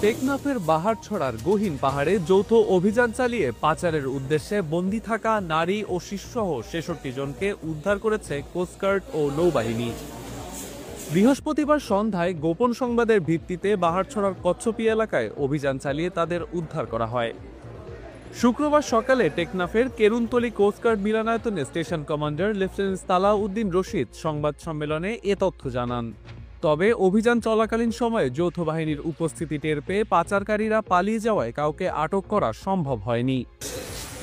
টেকনাফের বাহারছড়ার গহীন পাহাড়ে যৌথ অভিযান চালিয়ে পাচারের উদ্দেশ্যে বন্দী থাকা নারী ও শিশুসহ ৬৬ জনকে উদ্ধার করেছে কোস্টগার্ড ও নৌবাহিনী। বৃহস্পতিবার সন্ধ্যায় গোপন সংবাদের ভিত্তিতে বাহারছড়ার কচ্ছপি এলাকায় অভিযান চালিয়ে তাদের উদ্ধার করা হয়। শুক্রবার সকালে টেকনাফের কেরুনতলী কোস্টগার্ড মিলনায়তনে station commander lieutenant Salauddin Rashid সংবাদ সম্মেলনে এ তথ্য জানান। তবে অভিযান চলাকালীন সময়ে যৌথ বাহিনীর উপস্থিতি টের পেয়ে পাচারকারীরা পালিয়ে যাওয়ায় কাউকে আটক করা সম্ভব হয়নি।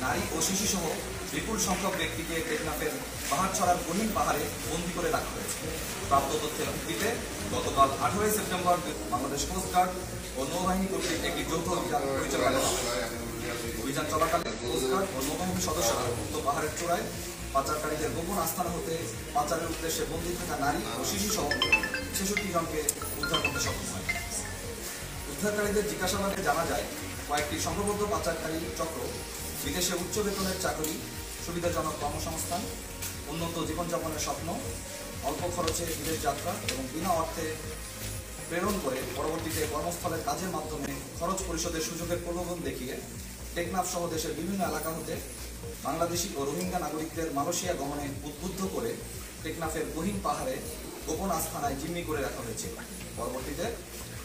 নারী ও শিশু সহ বিপুল সংখ্যক ব্যক্তিকে টেকনাফের বাহারছড়ার গহীন পাহাড়ে বন্দী করে রাখা হয়েছে। প্রাপ্ত তথ্যের ভিত্তিতে গতকাল 18 সেপ্টেম্বর বাংলাদেশ কোস্টগার্ড ও নৌবাহিনী কর্তৃক একটি যৌথ অভিযান পরিচালনা করা হয়। অভিযান চলাকালে কোস্টগার্ড ও নৌবাহিনীর সদস্যরা উক্ত পাহাড়ের চূড়ায় পাচারকারীদের গোপন আস্থান হতে পাচারের উদ্দেশ্যে বন্দী থাকা নারী ও শিশু সহ ৬৬ জনকে উদ্ধার করতে সক্ষম হয়। উদ্ধারকারীদের জিজ্ঞাসাবাদে জানা যায়, কয়েকটি সংঘবদ্ধ পাচারকারী চক্র বিদেশে উচ্চ বেতনের চাকরি, সুবিধাজনক কর্মসংস্থান, উন্নত জীবনযাপনের স্বপ্ন, অল্প খরচে বিদেশ যাত্রা এবং বিনা অর্থে প্রেরণ করে পরবর্তীতে কর্মস্থলের কাজের মাধ্যমে খরচ পরিশোধের সুযোগের প্রলোভন দেখিয়ে টেকনাফ সহ দেশের বিভিন্ন এলাকা হতে বাংলাদেশি ও রোহিঙ্গা নাগরিকদের মালয়েশিয়া গমনে উদ্বুদ্ধ করে টেকনাফের গহীন পাহাড়ে গোপন আস্থানায় জিম্মি করে রাখা হয়েছিল। পরবর্তীতে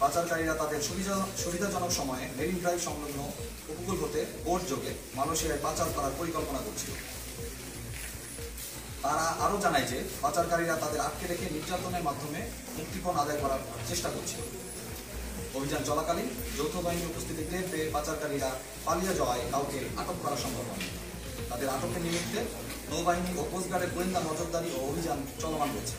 পাচারকারীরা তাদের সুবিধাজনক সময়ে মেরিন ড্রাইভ সংলগ্ন উপকূল হতে বোট যোগে মালয়েশিয়ায় পাচার করার পরিকল্পনা করছিল। তারা আরও জানায় যে পাচারকারীরা তাদের আটকে রেখে নির্যাতনের মাধ্যমে মুক্তিপণ আদায় করার চেষ্টা করছিল। অভিযান চলাকালীন যৌথ বাহিনীর উপস্থিতি টের পেয়ে পাচারকারীরা পালিয়ে যাওয়ায় কাউকে আটক করা সম্ভব হয়নি। তাদের আটকের নিমিত্তে নৌবাহিনী ও কোস্টগার্ডের গোয়েন্দা নজরদারি ও অভিযান চলমান রয়েছে।